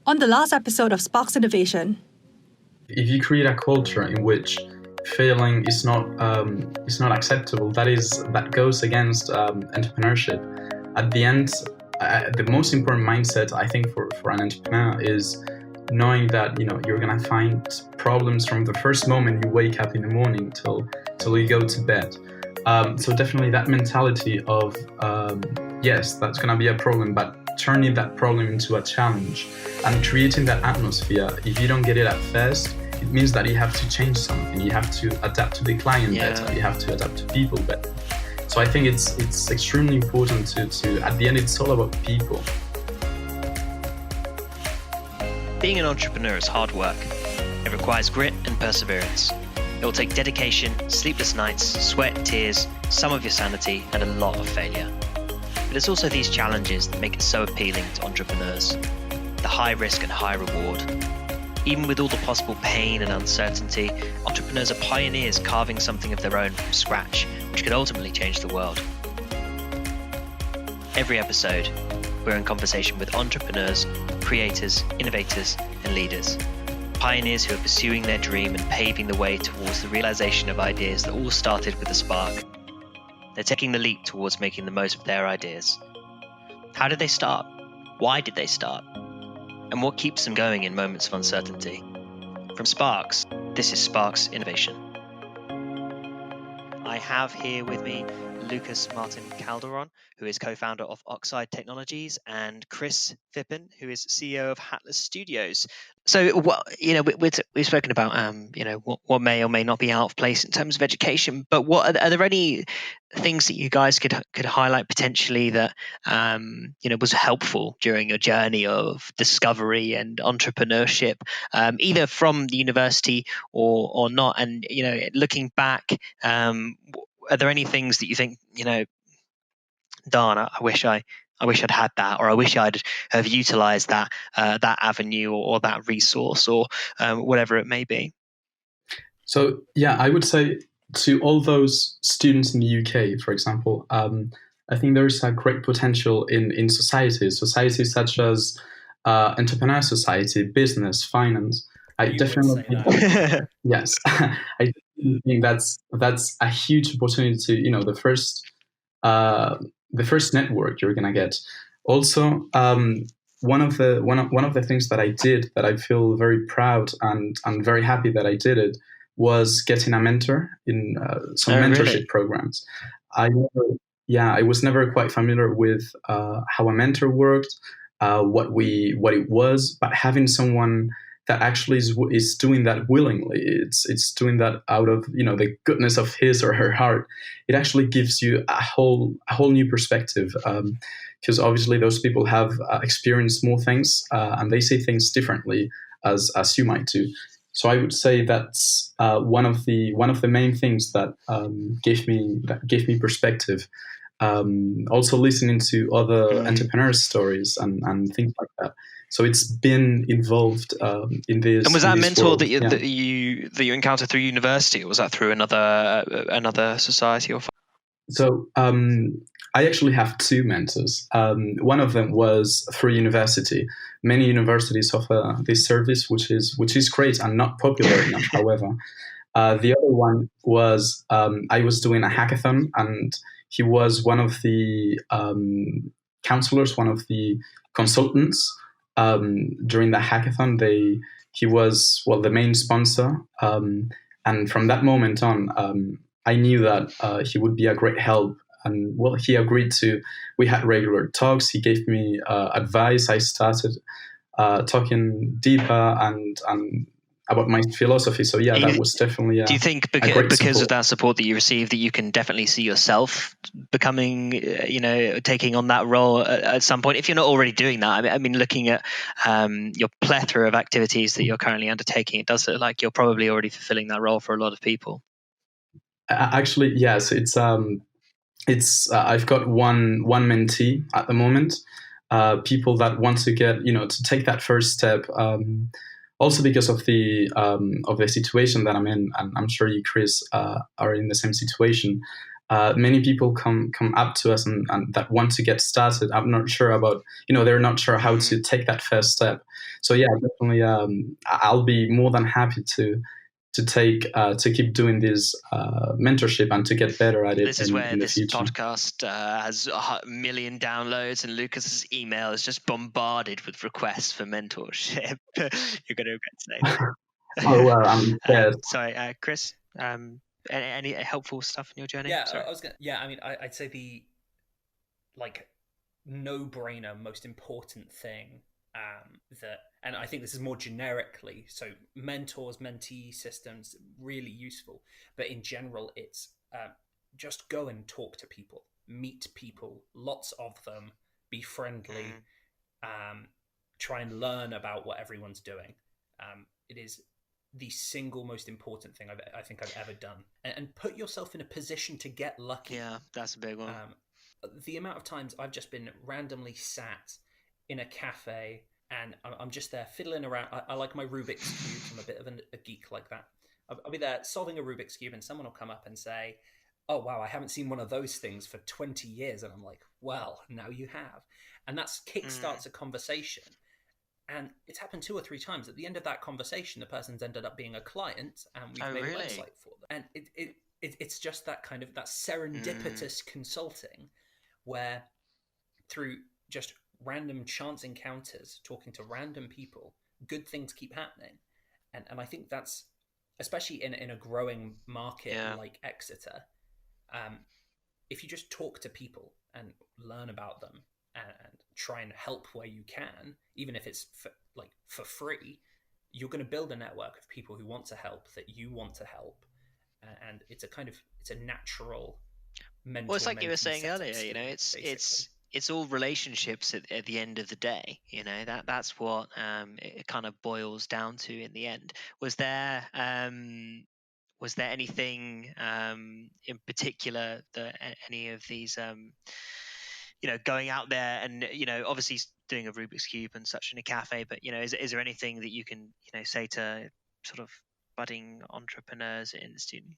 on the last episode of SPRXS Innovation. If you create a culture in which failing is not acceptable, that goes against entrepreneurship. At the end, the most important mindset I think for an entrepreneur is knowing that you're gonna find problems from the first moment you wake up in the morning till you go to bed. So definitely that mentality of yes, that's gonna be a problem, but turning that problem into a challenge and creating that atmosphere. If you don't get it at first, it means that you have to change something. You have to adapt to the client better. You have to adapt to people better. So I think it's extremely important to at the end, it's all about people. Being an entrepreneur is hard work. It requires grit and perseverance. It will take dedication, sleepless nights, sweat, tears, some of your sanity, and a lot of failure. But it's also these challenges that make it so appealing to entrepreneurs. The high risk and high reward. Even with all the possible pain and uncertainty, entrepreneurs are pioneers carving something of their own from scratch, which could ultimately change the world. Every episode, we're in conversation with entrepreneurs, creators, innovators, and leaders. Pioneers who are pursuing their dream and paving the way towards the realization of ideas that all started with a spark. They're taking the leap towards making the most of their ideas. How did they start? Why did they start? And what keeps them going in moments of uncertainty? From SPRXS, this is SPRXS Innovation. I have here with me Lucas Martin Calderon, who is co-founder of Oxyde Technologies, and Chris Phippen, who is CEO of Hatless Studios. So, we've spoken about, what may or may not be out of place in terms of education. But are there any things that you guys could highlight potentially that was helpful during your journey of discovery and entrepreneurship, either from the university or not? And looking back, are there any things that you think, darn, I wish I'd had that, or I wish I'd have utilized that avenue or that resource or whatever it may be? So yeah, I would say to all those students in the UK, for example, I think there is a great potential in societies such as entrepreneur society, business, finance. I definitely yes, I think that's a huge opportunity to the first network you're gonna get. Also, one of the things that I did that I feel very proud and very happy that I did it was getting a mentor in some mentorship programs. I was never quite familiar with how a mentor worked, what it was, but having someone that actually is doing that willingly, it's doing that out of the goodness of his or her heart. It actually gives you a whole new perspective, because obviously those people have experienced more things and they say things differently as you might do. So I would say that's one of the main things that gave me perspective. Also listening to other entrepreneurs' stories and things like that. So it's been involved in this. And was that a mentor world. that you encountered through university, or was that through another society or? So I actually have two mentors. One of them was through university. Many universities offer this service, which is great and not popular enough. However, the other one was I was doing a hackathon, and he was one of the counselors, one of the consultants. During the hackathon, he was the main sponsor, and from that moment on, I knew that he would be a great help. And he agreed to. We had regular talks. He gave me advice. I started talking deeper and about my philosophy. So yeah, that was definitely. Do you think because of that support that you received, that you can definitely see yourself becoming, taking on that role at some point, if you're not already doing that? I mean, looking at your plethora of activities that you're currently undertaking, it does look like you're probably already fulfilling that role for a lot of people. Actually, yes, it's I've got one mentee at the moment. People that want to get to take that first step. Also because of the situation that I'm in, and I'm sure you, Chris, are in the same situation. many people come up to us and that want to get started. I'm not sure about, they're not sure how to take that first step. So yeah, definitely, I'll be more than happy to keep doing this mentorship and to get better at it. This is where in the this future. podcast has 1 million downloads, and Lucas's email is just bombarded with requests for mentorship. You're going to regret saying that. Oh well, I'm scared. Sorry, Chris. Any helpful stuff in your journey? Yeah, Sorry. I mean, I'd say the no-brainer, most important thing and I think this is more generically, so mentors, mentee systems, really useful. But in general, it's just go and talk to people, meet people, lots of them, be friendly, try and learn about what everyone's doing. It is the single most important thing I think I've ever done. And put yourself in a position to get lucky. Yeah, that's a big one. The amount of times I've just been randomly sat in a cafe and I'm just there fiddling around. I like my Rubik's Cubes. I'm a bit of a geek like that. I'll be there solving a Rubik's Cube and someone will come up and say, oh, wow, I haven't seen one of those things for 20 years. And I'm like, well, now you have. And that kickstarts a conversation. And it's happened 2 or 3 times. At the end of that conversation, the person's ended up being a client and we've made a website for them. And it's just that kind of that serendipitous consulting where through just random chance encounters, talking to random people, good things keep happening. And I think that's, especially in a growing market like Exeter, if you just talk to people and learn about them and try and help where you can, even if it's for free, you're going to build a network of people who want to help, that you want to help. And it's a natural mentor. Well, it's like you were saying earlier, it's all relationships at the end of the day. That's what it kind of boils down to in the end. Was there anything in particular that any of these going out there and obviously doing a Rubik's Cube and such in a cafe, but is there anything that you can say to sort of budding entrepreneurs in the student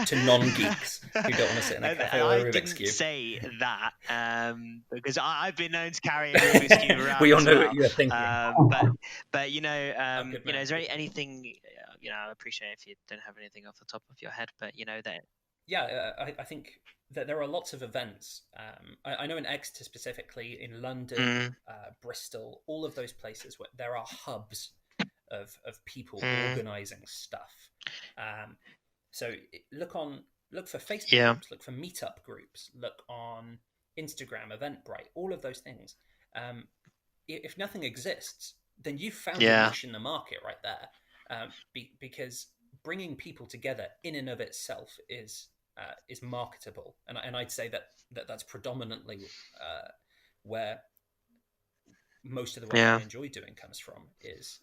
to non-geeks who don't want to sit in a cafe with a Rubik's Cube? I didn't say that because I've been known to carry a Rubik's Cube around. We all know what you're thinking. But is there anything I appreciate if you don't have anything off the top of your head, but that. Yeah, I think that there are lots of events. I know in Exeter specifically, in London, Bristol, all of those places where there are hubs of people organizing stuff. So look for Facebook groups, look for meetup groups, look on Instagram, Eventbrite, all of those things. If nothing exists, then you've found a niche in the market right there. Because bringing people together in and of itself is marketable, and I'd say that's predominantly where most of the work I enjoy doing comes from, is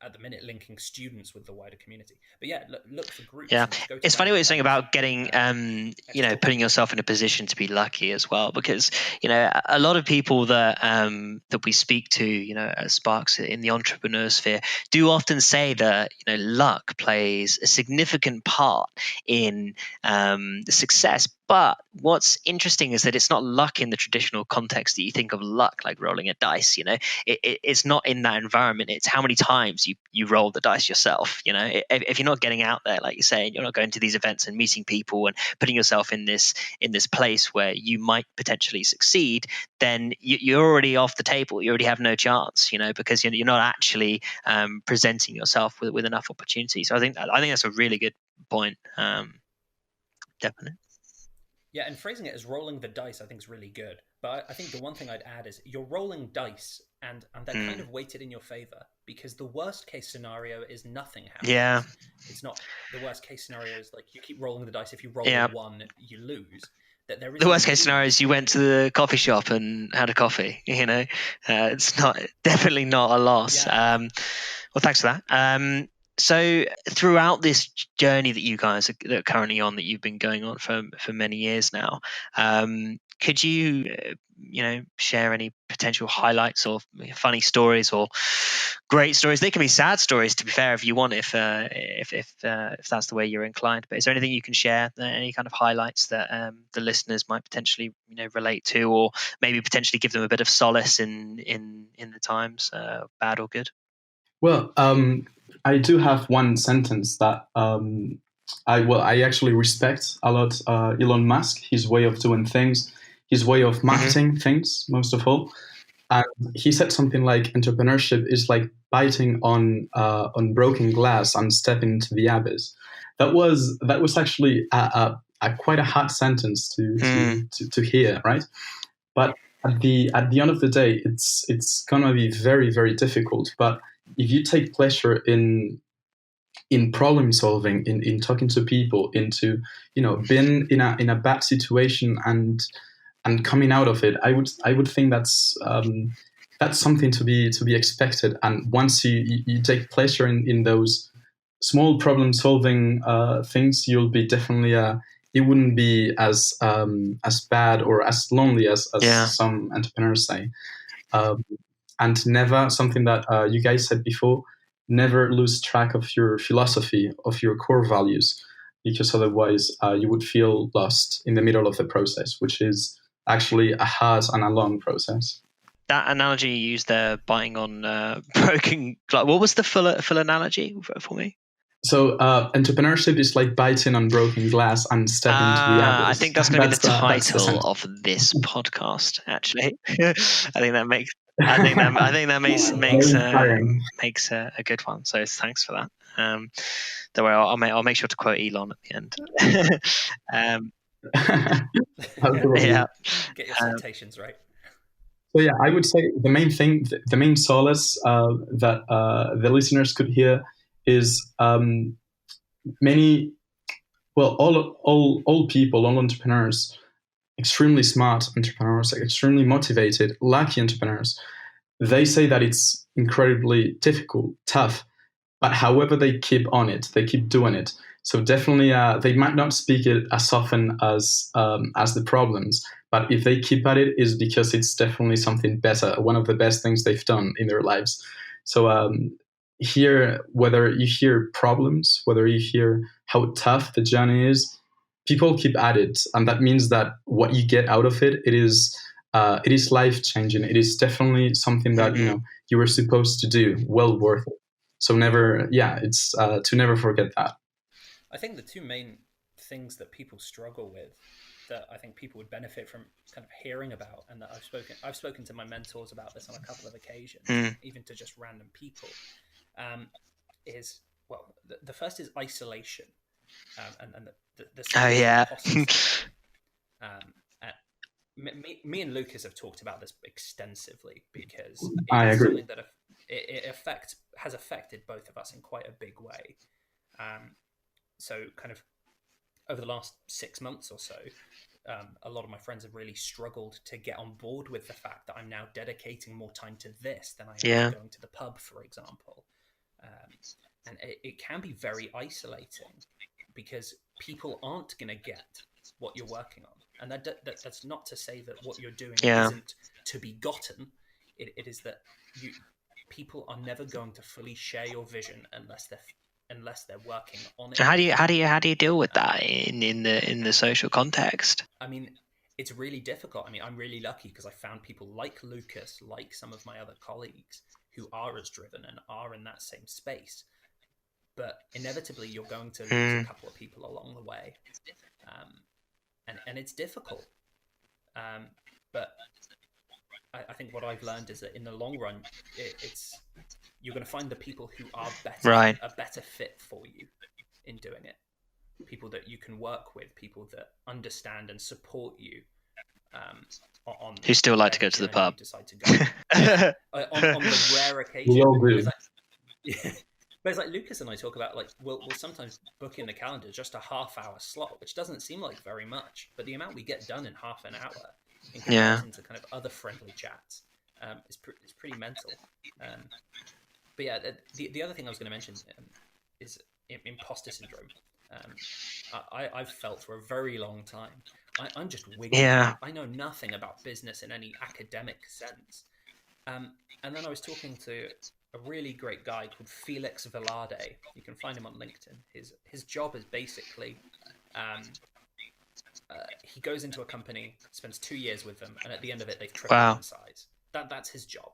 at the minute linking students with the wider community. But look for groups. Yeah, it's funny what you're saying about getting putting yourself in a position to be lucky as well, because a lot of people that we speak to at Sparks in the entrepreneur sphere do often say that luck plays a significant part in the success. But what's interesting is that it's not luck in the traditional context that you think of luck, like rolling a dice. It's not in that environment. It's how many times you roll the dice yourself. If you're not getting out there, like you're saying, you're not going to these events and meeting people and putting yourself in this place where you might potentially succeed, then you're already off the table. You already have no chance, because you're not actually presenting yourself with enough opportunities. So I think that's a really good point. Definitely. Yeah, and phrasing it as rolling the dice, I think, is really good. But I think the one thing I'd add is you're rolling dice, and they're kind of weighted in your favor, because the worst case scenario is nothing happens. Yeah. It's not the worst case scenario is like you keep rolling the dice. If you roll a 1, you lose. That there is the worst case scenario is you went to the coffee shop and had a coffee. It's definitely not a loss. Yeah. Well, thanks for that. So throughout this journey that you guys are currently on, that you've been going on for many years now, could you, share any potential highlights or funny stories or great stories? They can be sad stories, to be fair, if you want, if that's the way you're inclined. But is there anything you can share, any kind of highlights that the listeners might potentially, relate to, or maybe potentially give them a bit of solace in the times, bad or good? Well, I do have one sentence that I actually respect a lot Elon Musk, his way of doing things, his way of marketing things, most of all. And he said something like entrepreneurship is like biting on broken glass and stepping into the abyss. That was actually quite a hard sentence to hear, right? But at the end of the day, it's gonna be very, very difficult. But if you take pleasure in problem solving, in talking to people, into being in a bad situation and coming out of it, I would think that's something to be expected. And once you take pleasure in those small problem solving things, you'll be definitely it wouldn't be as bad or as lonely as some entrepreneurs say. And never, something that you guys said before, never lose track of your philosophy, of your core values, because otherwise you would feel lost in the middle of the process, which is actually a hard and a long process. That analogy you used there, biting on broken glass, what was the full analogy for me? So entrepreneurship is like biting on broken glass and stepping into the abyss. I think that's going to be the title of this podcast. Actually, I think that makes makes a good one. So thanks for that. Don't worry, I'll make sure to quote Elon at the end. Yeah, get your citations right. So yeah, I would say the main thing, the main solace that the listeners could hear is all people, all entrepreneurs, extremely smart entrepreneurs, extremely motivated, lucky entrepreneurs, they say that it's incredibly difficult, tough, but however they keep on it, they keep doing it. So definitely, they might not speak it as often as the problems, but if they keep at it, is because it's definitely something better, one of the best things they've done in their lives. So here, whether you hear problems, whether you hear how tough the journey is, people keep at it, and that means that what you get out of it, it is life changing. It is definitely something that you were supposed to do, well worth it. So it's to never forget that. I think the two main things that people struggle with, that I think people would benefit from kind of hearing about, and that I've spoken to my mentors about this on a couple of occasions, even to just random people, is, well, the first is isolation, and the second is me and Lucas have talked about this extensively, because I agree. Something that has affected both of us in quite a big way. So kind of over the last 6 months or so, a lot of my friends have really struggled to get on board with the fact that I'm now dedicating more time to this than I am going to the pub, for example. And it can be very isolating, because people aren't going to get what you're working on. And that's not to say that what you're doing isn't to be gotten. It is that people are never going to fully share your vision unless they're working on it. So how do you deal with that in the social context? I mean, it's really difficult. I mean, I'm really lucky because I found people like Lucas, like some of my other colleagues, who are as driven and are in that same space. But inevitably, you're going to lose a couple of people along the way, and it's difficult. But I think what I've learned is that in the long run, you're going to find the people who are a better fit for you in doing it. People that you can work with, people that understand and support you. Who still like to go to the pub. Decide to go. on the rare occasion. We all do. But it's like Lucas and I talk about, like, we'll sometimes book in the calendar just a half-hour slot, which doesn't seem like very much, but the amount we get done in half an hour in comparison to kind of other friendly chats is pretty mental. But yeah, the other thing I was going to mention is imposter syndrome. I've felt for a very long time I'm just winging Yeah. it. I know nothing about business in any academic sense. And then I was talking to a really great guy called Felix Velarde. You can find him on LinkedIn. His job is basically he goes into a company, spends 2 years with them, and at the end of it, they've tripled in size. That's his job.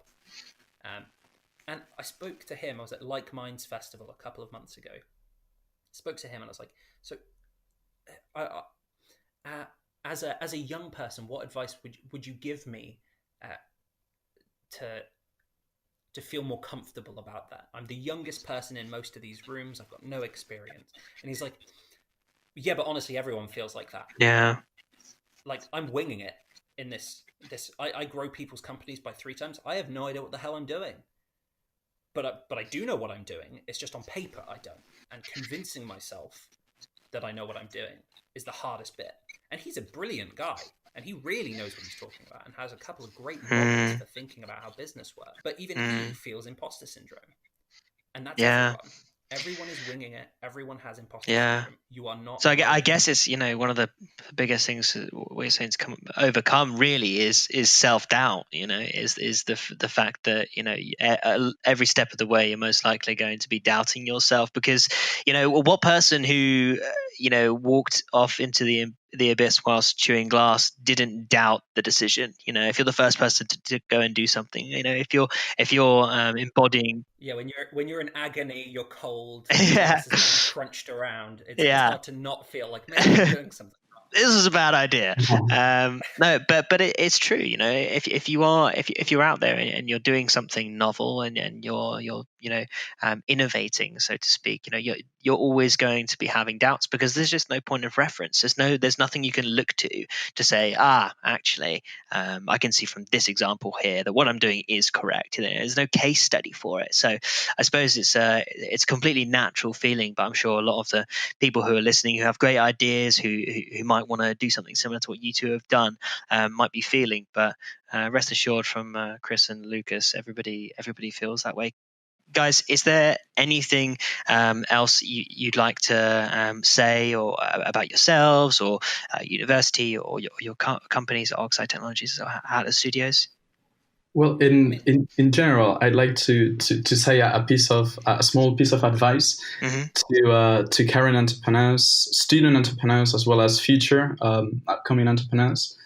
And I spoke to him. I was at Like Minds Festival a couple of months ago. Spoke to him, and I was like, so, as a young person, what advice would you give me to feel more comfortable about that? I'm the youngest person in most of these rooms. I've got no experience. And he's like, yeah, but honestly, everyone feels like that. Yeah. Like, I'm winging it in this. I grow people's companies by 3 times. I have no idea what the hell I'm doing. But I do know what I'm doing. It's just on paper I don't. And convincing myself that I know what I'm doing is the hardest bit. And he's a brilliant guy. And he really knows what he's talking about and has a couple of great models for thinking about how business works. But even he feels imposter syndrome. And that's everyone. Everyone is winging it. Everyone has imposter syndrome. You are not. So I guess it's, one of the biggest things we're saying to overcome really is self-doubt, is the fact that, every step of the way you're most likely going to be doubting yourself because, what person who, walked off into the abyss whilst chewing glass didn't doubt the decision. If you're the first person to go and do something, if you're embodying, when you're in agony, you're cold, yeah, crunched around, it's hard to not feel like maybe you're doing something. This is a bad idea. No, but it's true. If you're out there and you're doing something novel and you're innovating, so to speak, you're always going to be having doubts because there's just no point of reference. There's nothing you can look to say, actually, I can see from this example here that what I'm doing is correct. There's no case study for it. So I suppose it's a completely natural feeling. But I'm sure a lot of the people who are listening who have great ideas, who might want to do something similar to what you two have done, might be feeling. But rest assured, from Chris and Lucas, everybody feels that way. Guys, is there anything else you'd like to say or about yourselves or university or your companies at Oxyde Technologies or Hatless Studios? Well, in general, I'd like to say a small piece of advice to current entrepreneurs, student entrepreneurs, as well as future upcoming entrepreneurs.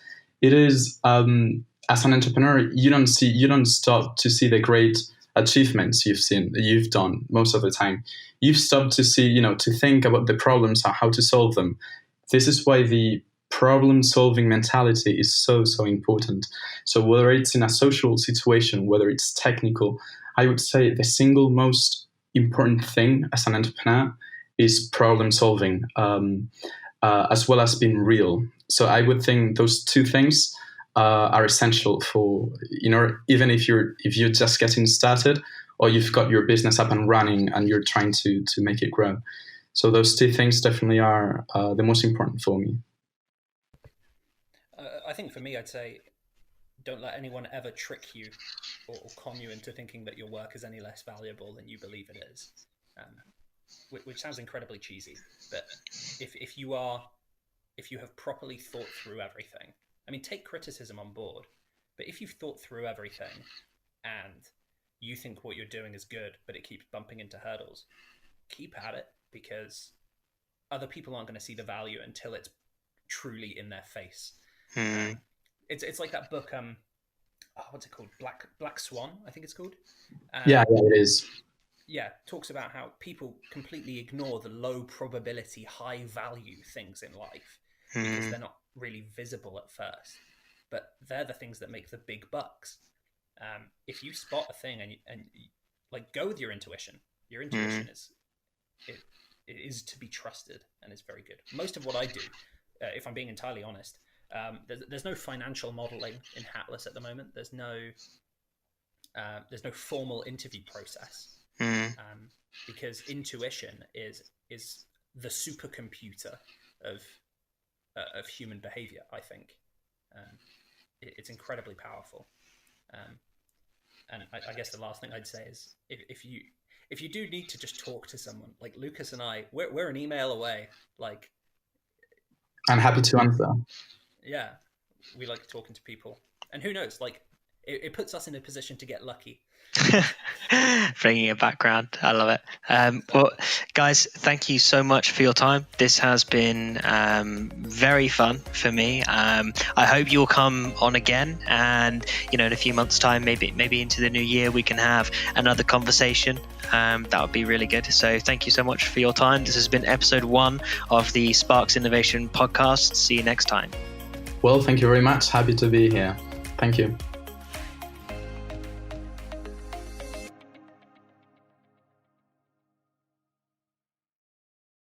It is as an entrepreneur, you don't stop to see the great achievements you've done most of the time. You've stopped to see, to think about the problems, how to solve them. This is why the problem-solving mentality is so important. So whether it's in a social situation, whether it's technical, I would say the single most important thing as an entrepreneur is problem-solving, as well as being real. So I would think those 2 things are essential for, even if you're just getting started or you've got your business up and running and you're trying to make it grow. So those 2 things definitely are the most important for me. I think for me, I'd say don't let anyone ever trick you or con you into thinking that your work is any less valuable than you believe it is, which sounds incredibly cheesy. But if you have properly thought through everything, I mean, take criticism on board, but if you've thought through everything and you think what you're doing is good, but it keeps bumping into hurdles, keep at it because other people aren't going to see the value until it's truly in their face. It's like that book, what's it called? Black Swan, I think it's called. Yeah, it is. Yeah, talks about how people completely ignore the low probability, high value things in life because they're not really visible at first, but they're the things that make the big bucks. If you spot a thing and like go with your intuition, is to be trusted and is very good. Most of what I do, if I'm being entirely honest, there's no financial modeling in Hatless at the moment. There's no formal interview process because intuition is the supercomputer of human behavior. I think it's incredibly powerful. And I guess the last thing I'd say is if you do need to just talk to someone, like Lucas and I, we're an email away. Like, I'm happy to answer. Yeah, we like talking to people, and who knows, like it puts us in a position to get lucky. Bringing a background, I love it. Well, guys, thank you so much for your time. This has been very fun for me. I hope you'll come on again, and in a few months' time, maybe into the new year, we can have another conversation. That would be really good. So thank you so much for your time. This has been episode 1 of the Sparks Innovation podcast. See you next time. Well, thank you very much. Happy to be here. Thank you.